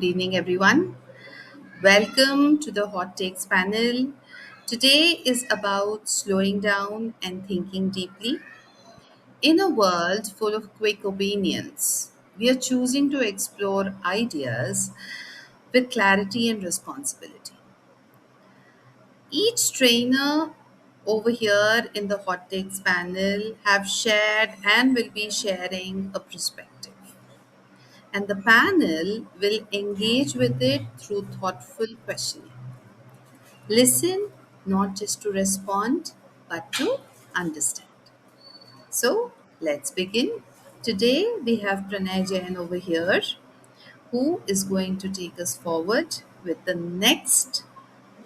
Good evening, everyone. Welcome to the Hot Takes panel. Today is about slowing down and thinking deeply. In a world full of quick opinions, we are choosing to explore ideas with clarity and responsibility. Each trainer over here in the Hot Takes panel have shared and will be sharing a perspective. And the panel will engage with it through thoughtful questioning. Listen not just to respond, but to understand. So let's begin. Today we have Pranay Jain over here who is going to take us forward with the next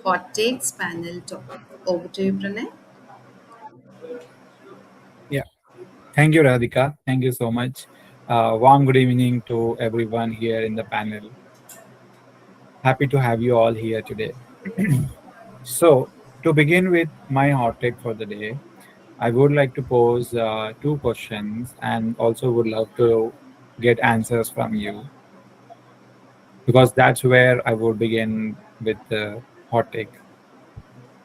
hot takes panel topic. Over to you, Pranay. Yeah, thank you, Radhika. Thank you so much. Warm good evening to everyone here in the panel. Happy to have you all here today. So, to begin with my hot take for the day, I would like to pose two questions and also would love to get answers from you because that's where I would begin with the hot take.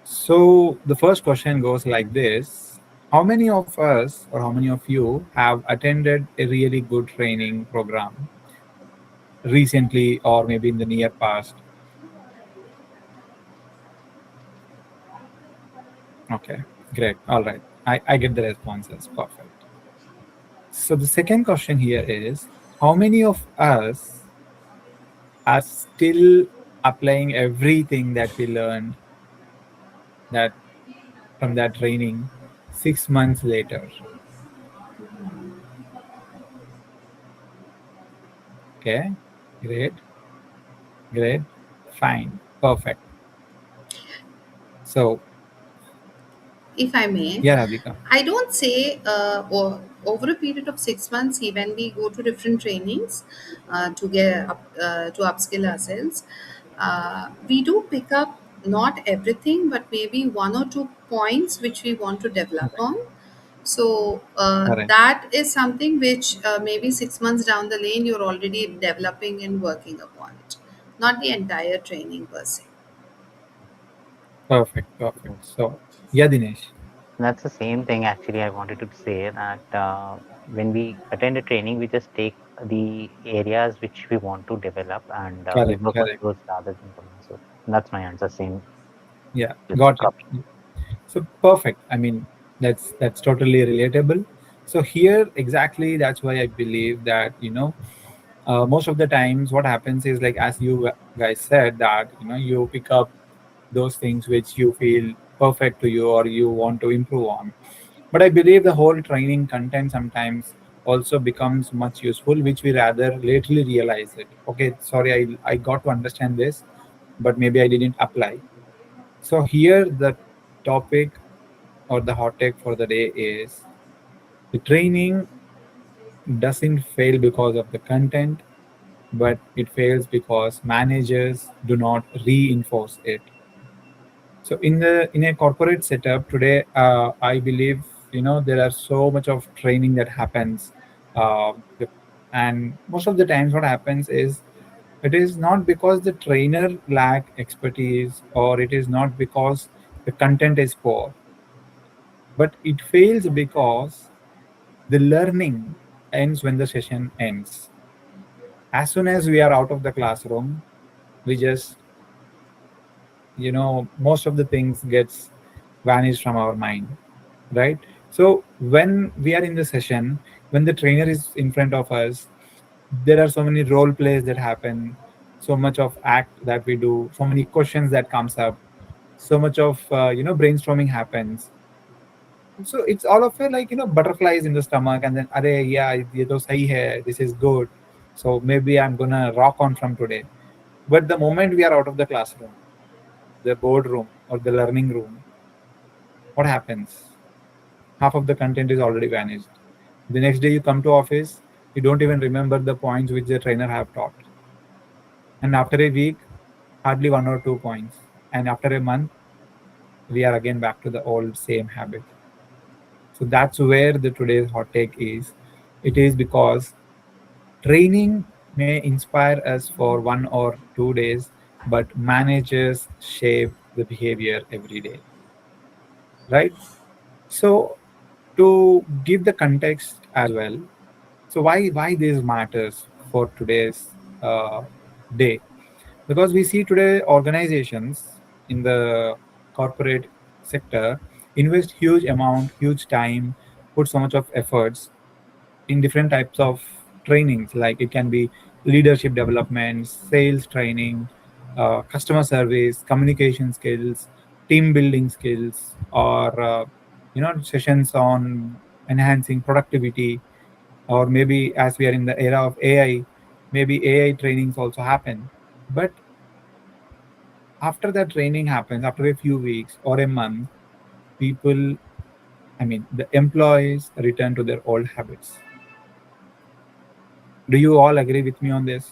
So, the first question goes like this. How many of us or how many of you have attended a really good training program recently or maybe in the near past? Okay, great. All right. I get the responses. Perfect. So the second question here is how many of us are still applying everything that we learned that from that training 6 months later? Okay, great, great, fine, perfect. So If I may, yeah, Radhika. I don't say over a period of 6 months, when we go to different trainings to upskill ourselves, we do pick up not everything, but maybe one or two points which we want to develop Correct. on. So Correct. that is something which maybe 6 months down the lane you're already developing and working upon it, not the entire training per se. Perfect. Perfect. So yeah, Dinesh. That's the same thing actually. I wanted to say that when we attend a training, we just take the areas which we want to develop and we Correct. work on Correct. those rather than the ones. So that's my answer. Same. Yeah, Just got it. copy. So perfect. I mean, that's totally relatable. So here exactly that's why I believe that most of the times what happens is like as you guys said that you pick up those things which you feel perfect to you or you want to improve on. But I believe the whole training content sometimes also becomes much useful, which we rather lately realize it. Okay, sorry, I got to understand this, but maybe I didn't apply. So here the topic or the hot take for the day is the training doesn't fail because of the content, but it fails because managers do not reinforce it. So in a corporate setup today, I believe there are so much of training that happens, uh, and most of the times what happens is it is not because the trainer lack expertise or it is not because the content is poor, but it fails because the learning ends when the session ends. As soon as we are out of the classroom, we just most of the things gets vanished from our mind, right? So when we are in the session, when the trainer is in front of us, there are so many role plays that happen, so much of act that we do, so many questions that comes up, so much of brainstorming happens. So it's all of it like butterflies in the stomach, and then array, yeah, ye to sahi hai, this is good. So maybe I'm gonna rock on from today. But the moment we are out of the classroom, the boardroom or the learning room, what happens? Half of the content is already vanished. The next day you come to office, you don't even remember the points which the trainer have taught. And after a week, hardly one or two points. And after a month, we are again back to the old same habit. So that's where the today's hot take is. It is because training may inspire us for 1 or 2 days, but managers shape the behavior every day, right? So, to give the context as well, so why this matters for today's uh, day? Because we see today organizations in the corporate sector invest huge time, put so much of efforts in different types of trainings. Like it can be leadership development, sales training, customer service, communication skills, team building skills, or sessions on enhancing productivity, or maybe as we are in the era of AI, maybe AI trainings also happen. But after that training happens, after a few weeks or a month, people, I mean, the employees return to their old habits. Do you all agree with me on this?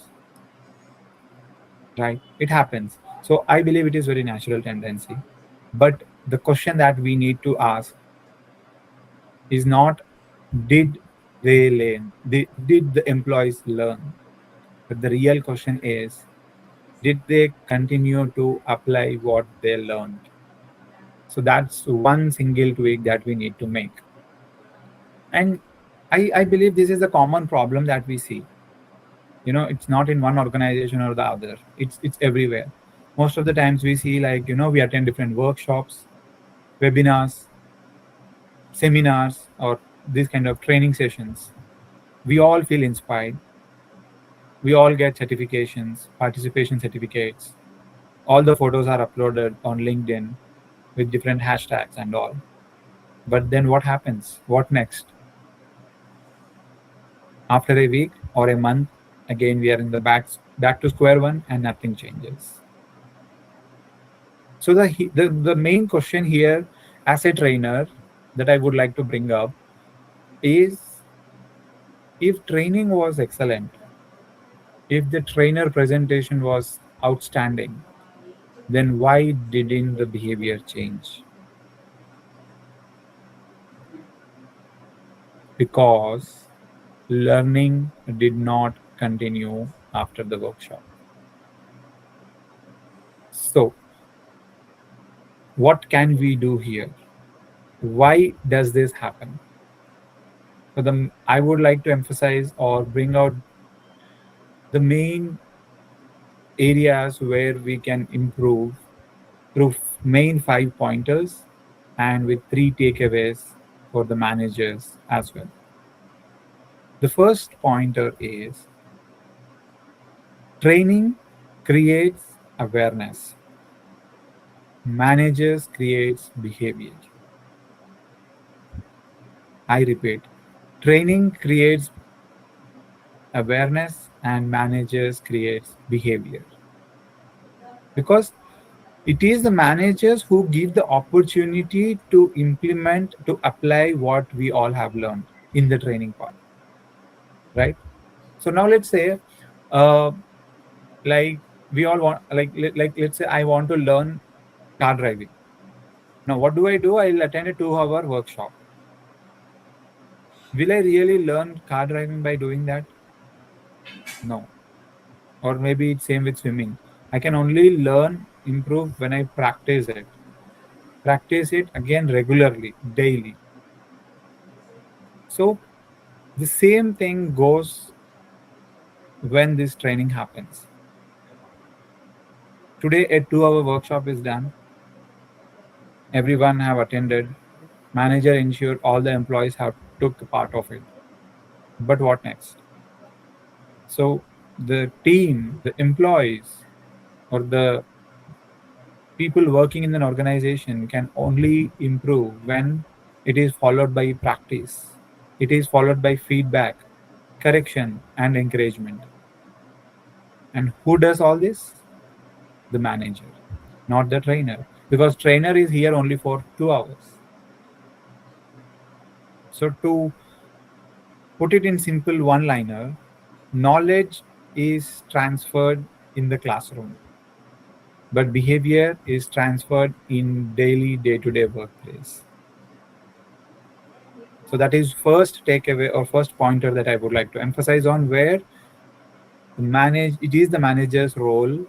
Right? It happens. So I believe it is very natural tendency. But the question that we need to ask is not did they learn? Did the employees learn? But the real question is did they continue to apply what they learned? So that's one single tweak that we need to make. And I believe this is a common problem that we see. It's not in one organization or the other. It's everywhere. Most of the times we see, like, we attend different workshops, webinars, seminars, or these kind of training sessions. We all feel inspired. We all get certifications, participation certificates. All the photos are uploaded on LinkedIn with different hashtags and all. But then what happens? What next? After a week or a month, again we are in the back to square one, and nothing changes. So the main question here, as a trainer, that I would like to bring up is, if training was excellent, if the trainer presentation was outstanding, then why didn't the behavior change? Because learning did not continue after the workshop. So, what can we do here? Why does this happen? So, I would like to emphasize or bring out the main areas where we can improve through main 5 pointers, and with 3 takeaways for the managers as well. The first pointer is training creates awareness, managers creates behavior. I repeat, training creates awareness and managers creates behavior, because it is the managers who give the opportunity to implement, to apply what we all have learned in the training part, right? So now let's say, uh, like, we all want, like let's say I want to learn car driving. Now what do? I'll attend a 2-hour workshop. Will I really learn car driving by doing that? No. Or maybe it's same with swimming. I can only learn, improve when I practice it. Practice it again regularly, daily. So the same thing goes when this training happens. Today a 2-hour workshop is done. Everyone have attended. Manager ensured all the employees have took a part of it. But what next? So the team, the employees, or the people working in an organization can only improve when it is followed by practice. It is followed by feedback, correction, and encouragement. And who does all this? The manager, not the trainer. Because trainer is here only for 2 hours. So to put it in simple one-liner, knowledge is transferred in the classroom, but behavior is transferred in daily day-to-day workplace. So that is first takeaway or first pointer that I would like to emphasize on, where It is the manager's role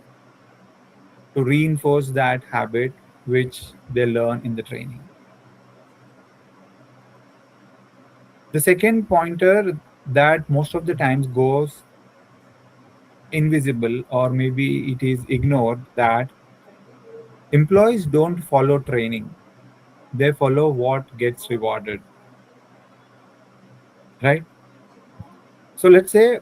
to reinforce that habit which they learn in the training. The second pointer that most of the times goes invisible or maybe it is ignored, that employees don't follow training, they follow what gets rewarded, right? So let's say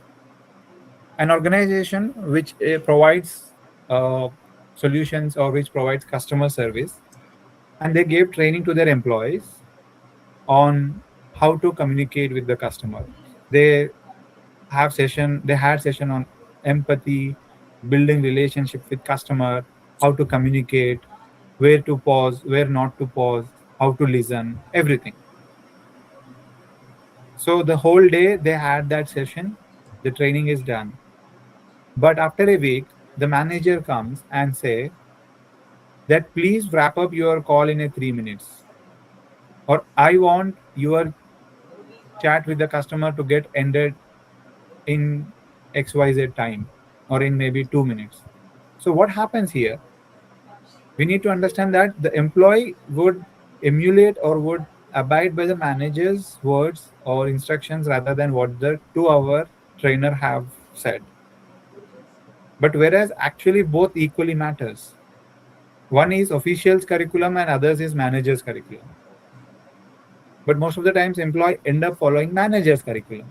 an organization which provides uh, solutions or which provides customer service, and they gave training to their employees on how to communicate with the customer. They had session on empathy, building relationship with customer, how to communicate, where to pause, where not to pause, how to listen, everything. So the whole day they had that session, the training is done. But after a week, the manager comes and say that please wrap up your call in a 3 minutes, or I want your chat with the customer to get ended in XYZ time or in maybe 2 minutes. So what happens here? We need to understand that the employee would emulate or would abide by the manager's words or instructions rather than what the 2 hour trainer have said. But whereas actually both equally matters. One is official's curriculum and others is manager's curriculum. But most of the times employee end up following manager's curriculum,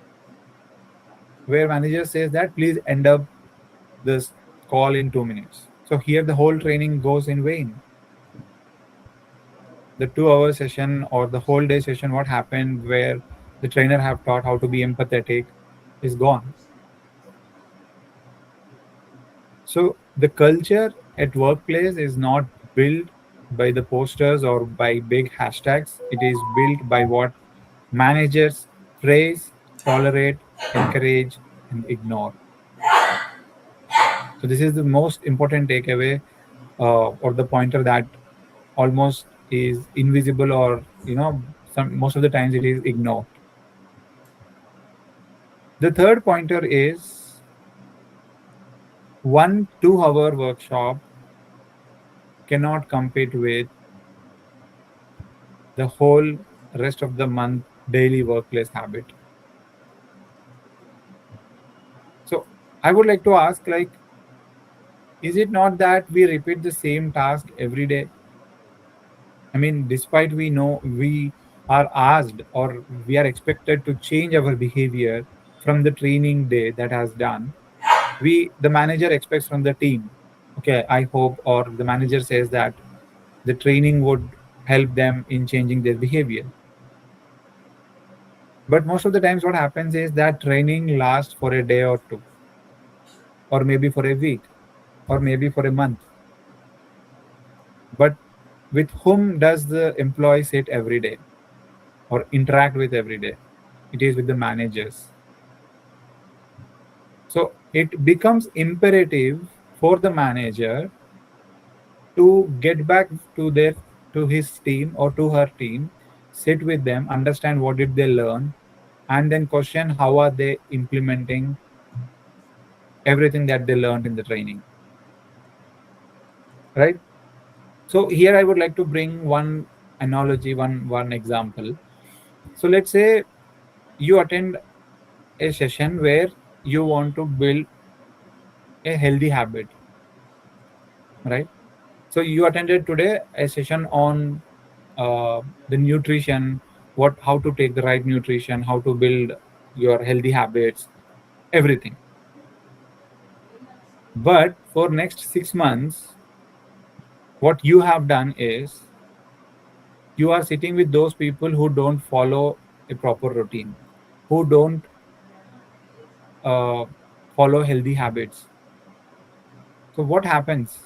where manager says that please end up this call in 2 minutes. So here the whole training goes in vain. The 2 hour session or the whole day session, what happened where the trainer have taught how to be empathetic, is gone. So the culture at workplace is not built by the posters or by big hashtags. It is built by what managers praise, tolerate, encourage, and ignore. So this is the most important takeaway, or the pointer that almost is invisible, or most of the times it is ignored. The third pointer is 1 2 hour workshop cannot compete with the whole rest of the month daily workplace habit. So I would like to ask, like, is it not that we repeat the same task every day? I mean, despite we know we are asked or we are expected to change our behavior from the training day that has done, the manager expects from the team, okay, I hope, or the manager says that the training would help them in changing their behavior. But most of the times what happens is that training lasts for a day or two, or maybe for a week, or maybe for a month. But with whom does the employee sit every day or interact with every day? It is with the managers. So it becomes imperative for the manager to get back to his team or to her team, sit with them, understand what did they learn, and then question how are they implementing everything that they learned in the training. Right? So here I would like to bring one analogy, one example. So let's say you attend a session where you want to build a healthy habit, right? So you attended today a session on the nutrition, how to take the right nutrition, how to build your healthy habits, everything. But for next 6 months, what you have done is you are sitting with those people who don't follow a proper routine, who don't uh, follow healthy habits. So what happens?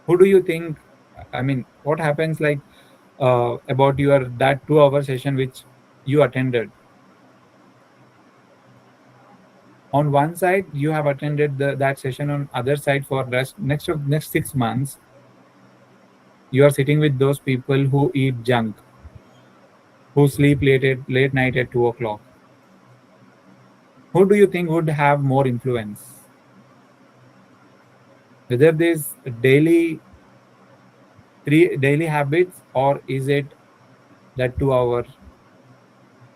Who do you think? I mean, what happens, like, about your that 2 hour session which you attended? On one side, you have attended that session. On other side, for next 6 months, you are sitting with those people who eat junk, who sleep late night at 2 o'clock. Who do you think would have more influence? whether this daily three daily habits, or is it that 2 hour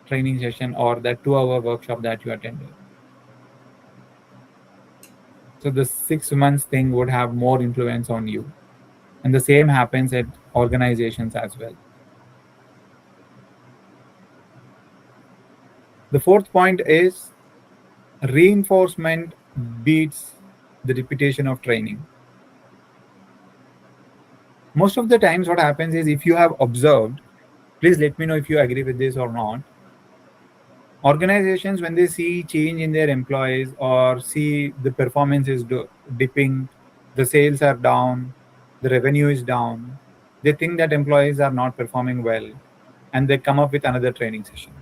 training session or that 2 hour workshop that you attended. So the 6 months thing would have more influence on you. And the same happens at organizations as well. The fourth point is reinforcement beats the repetition of training. Most of the times, what happens is, if you have observed, please let me know if you agree with this or not. Organizations, when they see change in their employees or see the performance is dipping, the sales are down, the revenue is down, they think that employees are not performing well, and they come up with another training session,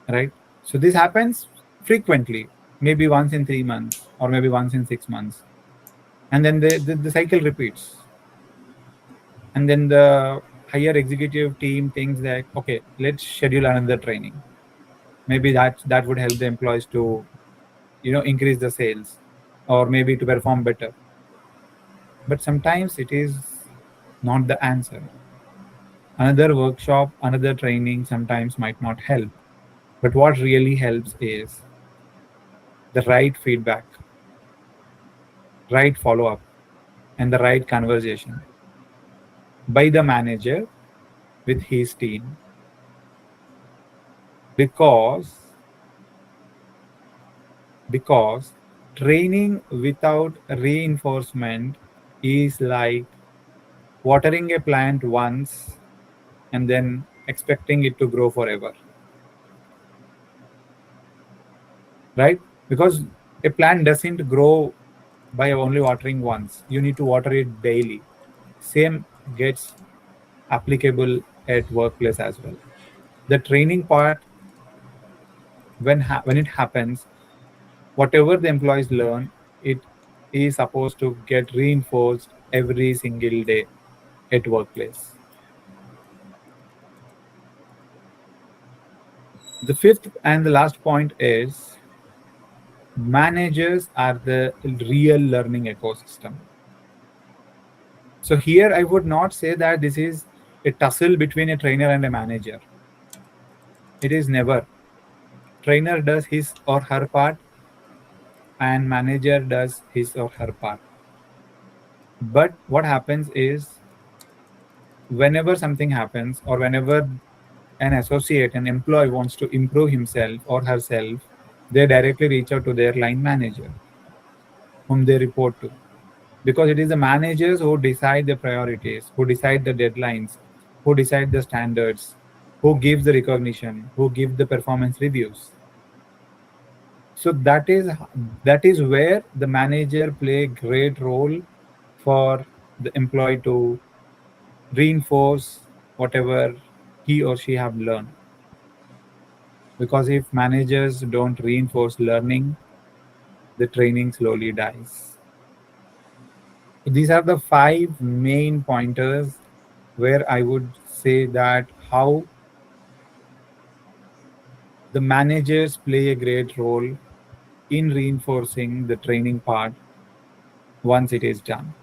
right? So this happens frequently, maybe once in 3 months or maybe once in 6 months, and then the cycle repeats. And then the higher executive team thinks that, okay, let's schedule another training. Maybe that would help the employees to increase the sales, or maybe to perform better. But sometimes it is not the answer. Another workshop, another training sometimes might not help. But what really helps is the right feedback, right follow up, and the right conversation by the manager with his team. Because because training without reinforcement is like watering a plant once and then expecting it to grow forever, right? Because a plant doesn't grow by only watering once. You need to water it daily. Same gets applicable at workplace as well. The training part, when it happens, whatever the employees learn, it is supposed to get reinforced every single day at workplace. The fifth and the last point is managers are the real learning ecosystem. So here I would not say that this is a tussle between a trainer and a manager. It is never. Trainer does his or her part and manager does his or her part. But what happens is, whenever something happens, or whenever an employee wants to improve himself or herself, they directly reach out to their line manager, whom they report to. Because it is the managers who decide the priorities, who decide the deadlines, who decide the standards, who gives the recognition, who give the performance reviews. So that is where the manager play a great role for the employee to reinforce whatever he or she have learned. Because if managers don't reinforce learning, the training slowly dies. So these are the five main pointers where I would say that how the managers play a great role in reinforcing the training part once it is done.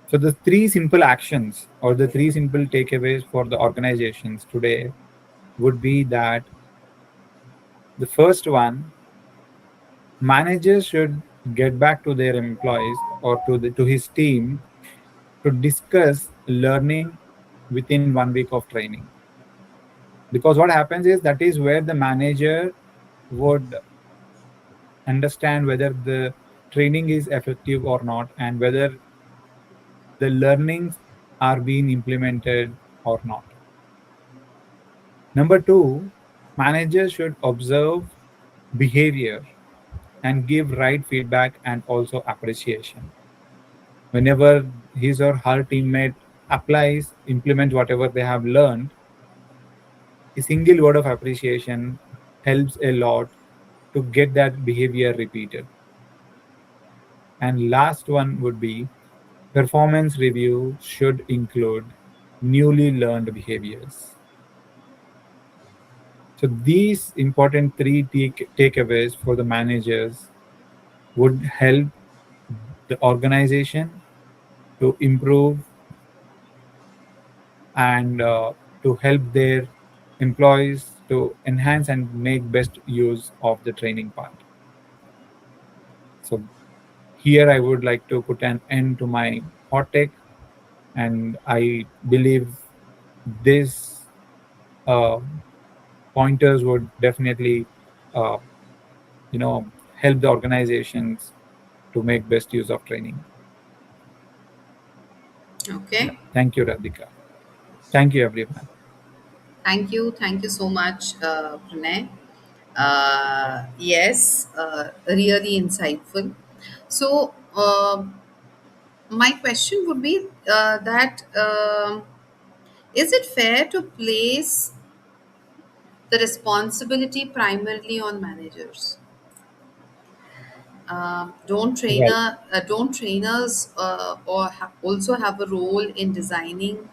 So the three simple actions or the three simple takeaways for the organizations today would be that the first one, managers should get back to their employees or to his team to discuss learning within 1 week of training. Because what happens is, that is where the manager would understand whether the training is effective or not, and whether the learnings are being implemented or not. Number two, managers should observe behavior and give right feedback and also appreciation. Whenever his or her teammate implements whatever they have learned, a single word of appreciation helps a lot to get that behavior repeated. And last one would be, performance review should include newly learned behaviors. So these important three takeaways for the managers would help the organization to improve and to help their employees to enhance and make best use of the training part. So here I would like to put an end to my hot take, and I believe this uh, pointers would definitely uh, you know help the organizations to make best use of training. Yeah, Okay. thank you, Radhika. Thank you, everyone. Thank you. Thank you so much, Pranay. Yes, really insightful. So, my question would be that is it fair to place the responsibility primarily on managers? Well, Don't trainers also have a role in designing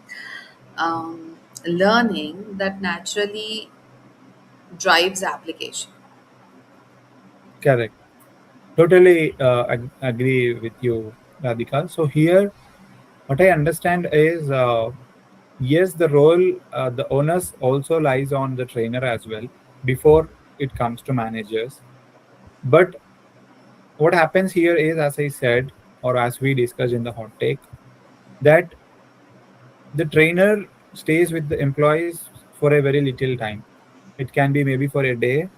learning that naturally drives application? correct. Totally agree with you, Radhika. So here, what I understand is, yes, the role, the onus also lies on the trainer as well before it comes to managers. But what happens here is, as I said, or as we discussed in the hot take, that the trainer stays with the employees for a very little time. It can be maybe for a day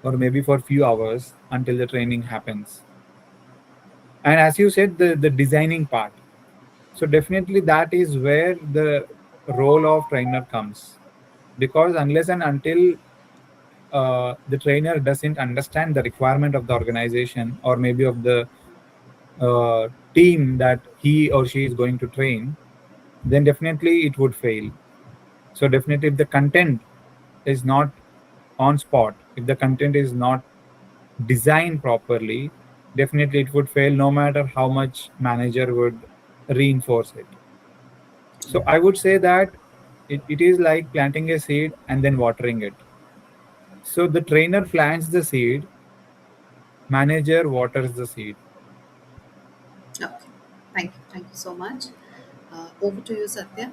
or maybe for few hours until the training happens. And as you said, the designing part. So definitely that is where the role of trainer comes. Because unless and until the trainer doesn't understand the requirement of the organization or maybe of the uh, team that he or she is going to train, then definitely it would fail. So definitely, if the content is not on spot, if the content is not designed properly, definitely it would fail no matter how much manager would reinforce it. So I would say that it is like planting a seed and then watering it. So the trainer plants the seed, manager waters the seed. Okay. Thank you so much. Over to you, Satya.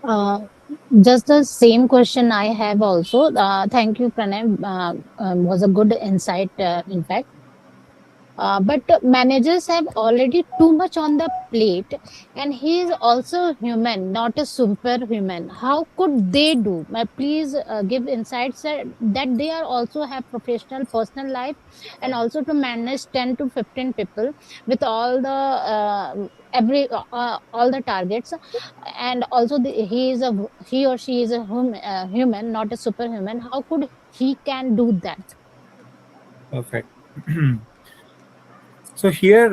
Uh, just the same question I have also. Thank you, Pranay. Was a good insight, in fact. But managers have already too much on the plate, and he is also human, not a superhuman. How could they do? Please give insights that they are also have professional, personal life, and also to manage 10 to 15 people with all the every all the targets, and also he or she is a human, not a superhuman. How could he can do that? Perfect. So here,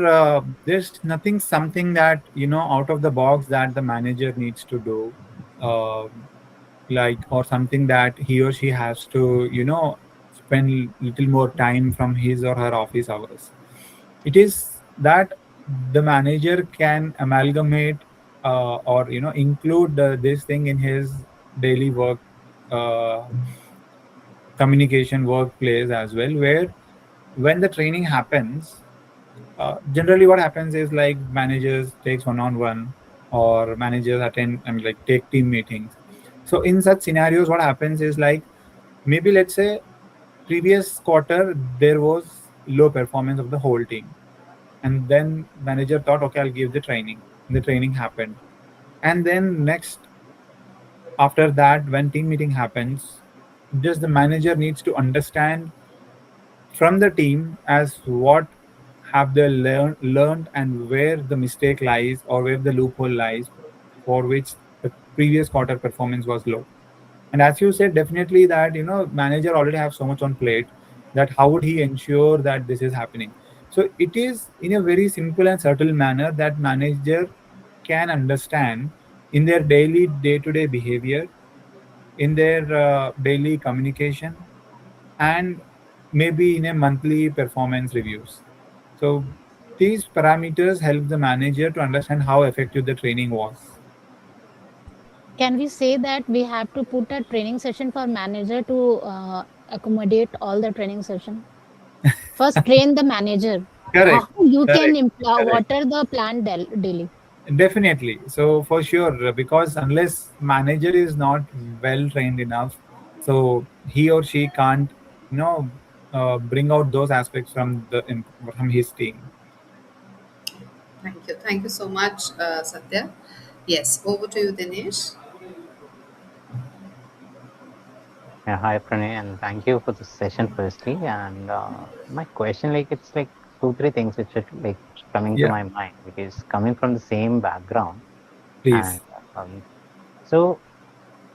there's nothing something that out of the box that the manager needs to do, uh, like or something that he or she has to spend little more time from his or her office hours. It is that the manager can amalgamate or include this thing in his daily work, uh, communication workplace as well, where when the training happens, generally what happens is like managers takes one-on-one or managers attend and like take team meetings. So in such scenarios what happens is like, maybe let's say previous quarter there was low performance of the whole team, and then manager thought, okay, I'll give the training. The training happened, and then next, after that, when team meeting happens, just the manager needs to understand from the team as what have they learned and where the mistake lies or where the loophole lies for which the previous quarter performance was low. And as you said, definitely that manager already have so much on plate, that how would he ensure that this is happening. So it is in a very simple and subtle manner that manager can understand in their daily day-to-day behavior, in their daily communication, and maybe in a monthly performance reviews. So these parameters help the manager to understand how effective the training was. Can we say that we have to put a training session for manager to accommodate all the training session? First, train the manager. How Correct, you can correct, correct. water the plant daily. Definitely. So for sure, because unless manager is not well trained enough, so he or she can't, you know, bring out those aspects from from his team. Thank you. Thank you so much, Satya. Yes, over to you, Dinesh. Yeah, hi Pranay, and thank you for the session firstly. And my question, like, it's like two, three things which are like coming to Yeah, my mind because coming from the same background, and please. um, so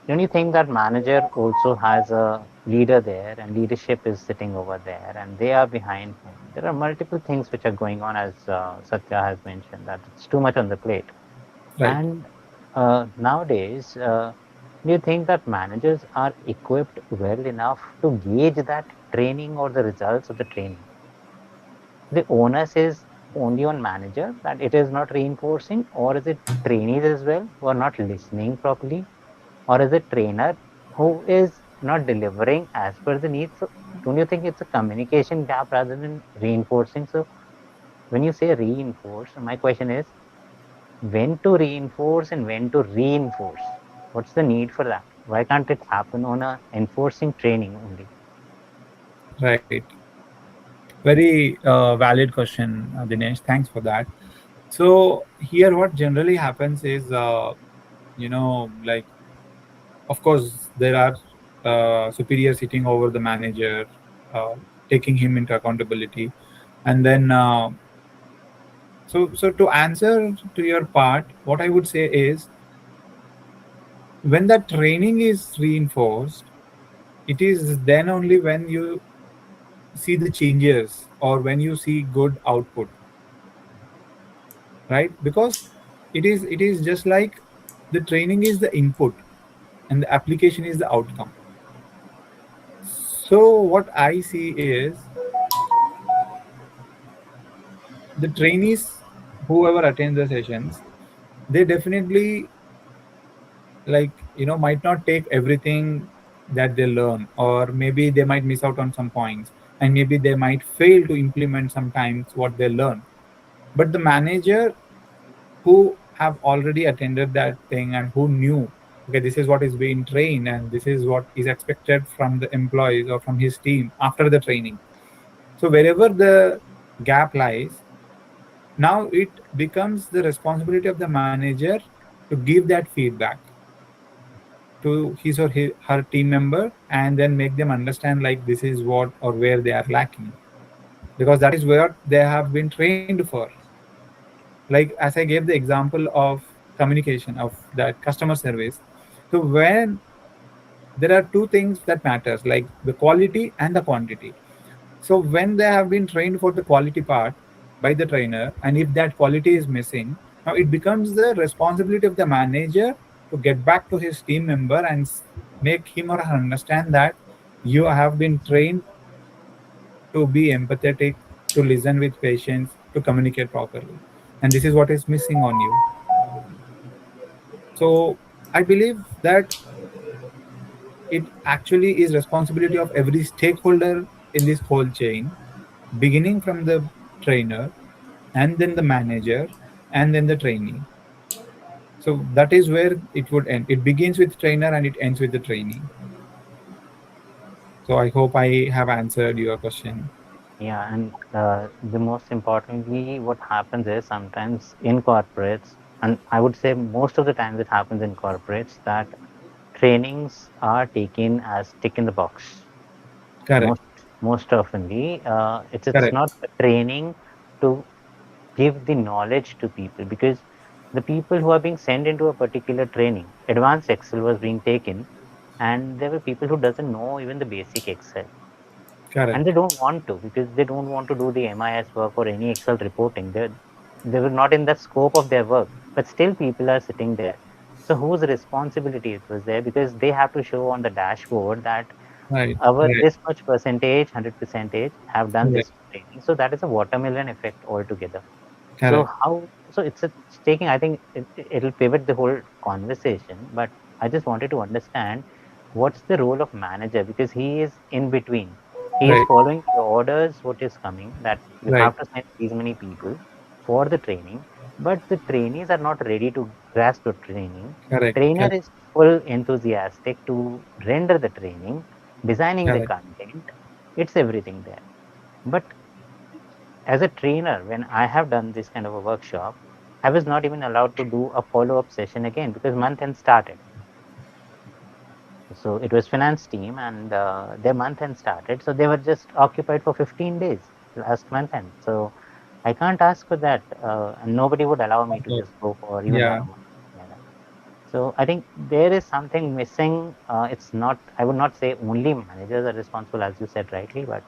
don't you think that manager also has a leader there, and leadership is sitting over there, and they are behind him? There are multiple things which are going on, as Satya has mentioned, that it's too much on the plate. Right. And nowadays, do you think that managers are equipped well enough to gauge that training or the results of the training? The onus is only on manager that it is not reinforcing, or is it trainees as well who are not listening properly, or is it trainer who is not delivering as per the needs? So, don't you think it's a communication gap rather than reinforcing? So, when you say reinforce, my question is when to reinforce and when to reinforce. What's the need for that? Why can't it happen on a enforcing training only? Right. Very valid question, Dinesh. Thanks for that. So here, what generally happens is, like, of course, there are superiors sitting over the manager, uh, taking him into accountability, and then so to answer to your part, what I would say is when the training is reinforced, it is then only when you see the changes or when you see good output, right? Because it is just like the training is the input and the application is the outcome. So what I see is the trainees, whoever attends the sessions, they definitely, like, might not take everything that they learn, or maybe they might miss out on some points, and maybe they might fail to implement sometimes what they learn. But the manager who have already attended that thing and who knew, okay, this is what is being trained and this is what is expected from the employees or from his team after the training. So wherever the gap lies, now it becomes the responsibility of the manager to give that feedback to her team member, and then make them understand like this is what or where they are lacking, because that is where they have been trained for. Like as I gave the example of communication of that customer service, so when there are two things that matters, like the quality and the quantity. So when they have been trained for the quality part by the trainer, and if that quality is missing, now it becomes the responsibility of the manager to get back to his team member and make him or her understand that you have been trained to be empathetic, to listen with patience, to communicate properly, and this is what is missing on you. So I believe that it actually is responsibility of every stakeholder in this whole chain, beginning from the trainer, and then the manager, and then the trainee. So that is where it would end. It begins with trainer and it ends with the trainee. So I hope I have answered your question. Yeah, and the most importantly, what happens is sometimes in corporates, and I would say most of the times it happens in corporates, that trainings are taken as tick in the box. Correct. Most most oftenly, it's Correct. not a training to give the knowledge to people, because the people who are being sent into a particular training, advanced Excel was being taken, and there were people who doesn't know even the basic Excel, Correct. and they don't want to because they don't want to do the MIS work or any Excel reporting. They were not in the scope of their work, but still people are sitting there. So whose responsibility it was there? Because they have to show on the dashboard that Right. our Right. this much percentage, 100 percentage have done Right. this training. So that is a watermelon effect altogether. So Correct. how? So it's taking. I think it'll pivot the whole conversation. But I just wanted to understand. what's the role of manager? Because he is in between. He is Right. following the orders, what is coming, that you Right. have to send these many people for the training, but the trainees are not ready to grasp the training. Correct. Trainer Correct. is full enthusiastic to render the training, designing the Correct. content. It's everything there. But as a trainer, when I have done this kind of a workshop, I was not even allowed to do a follow-up session again because month end started. So it was finance team and their month end started. So they were just occupied for 15 days last month end. So I can't ask for that. And nobody would allow me Of to course. just go for even Yeah. 1 month like that. So I think there is something missing. It's not, I would not say only managers are responsible, as you said rightly, but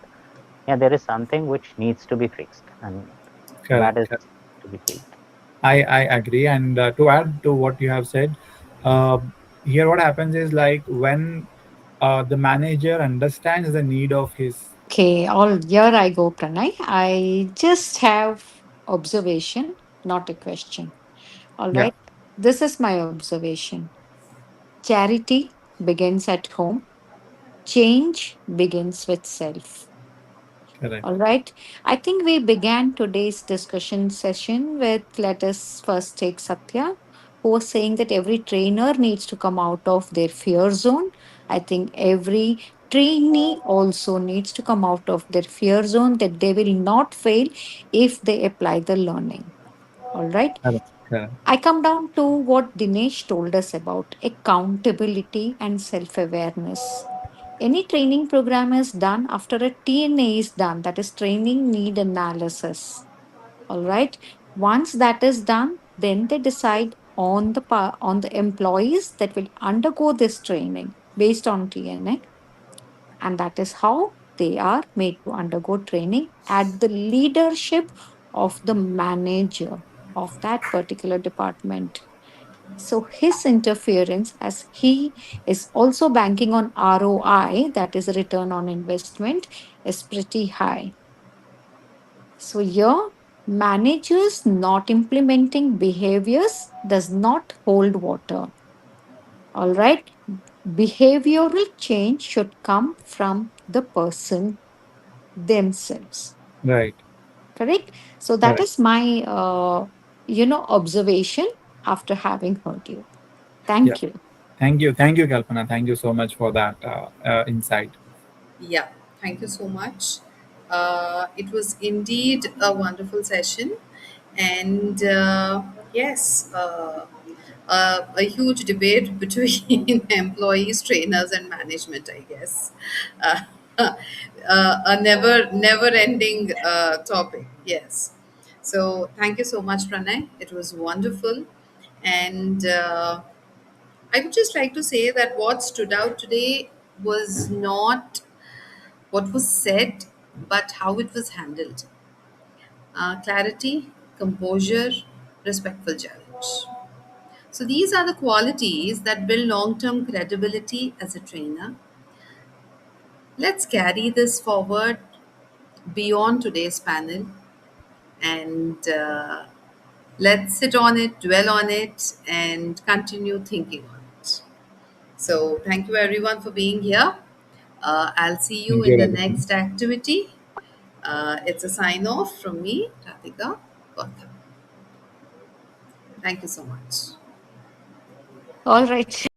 yeah, there is something which needs to be fixed, and that Correct. is Correct. to be fixed. I agree. And to add to what you have said, uh, here what happens is like when the manager understands the need of his. Okay, all here I go, Pranay. I just have observation, not a question. All Yeah. right. This is my observation. Charity begins at home, change begins with self. Correct. All right. I think we began today's discussion session with, let us first take Satya, who was saying that every trainer needs to come out of their fear zone. I think every trainee also needs to come out of their fear zone, that they will not fail if they apply the learning. All right. Correct. Correct. I come down to what Dinesh told us about accountability and self awareness. Any training program is done after a TNA is done, that is training need analysis. All right. Once that is done, then they decide on the on the employees that will undergo this training based on TNA, and that is how they are made to undergo training at the leadership of the manager of that particular department. So his interference, as he is also banking on ROI, that is return on investment, is pretty high. So here, managers not implementing behaviors does not hold water. All right. Behavioral change should come from the person themselves. Right. Correct. So that Correct. is my observation after having heard you. Yeah. Thank you. Thank you. Thank you, Kalpana. Thank you so much for that insight. Yeah, thank you so much. It was indeed a wonderful session. And yes, a huge debate between employees, trainers, and management, I guess. Uh, a never ending topic, yes. So, thank you so much, Pranay. It was wonderful. And I would just like to say that what stood out today was not what was said, but how it was handled. Clarity, composure, respectful challenge. So, these are the qualities that build long term credibility as a trainer. Let's carry this forward beyond today's panel and let's sit on it, dwell on it, and continue thinking on it. So, thank you everyone for being here. I'll see you Thank you, in the Radhika. next activity. It's a sign off from me, Radhika Gautam. Thank you so much. All right.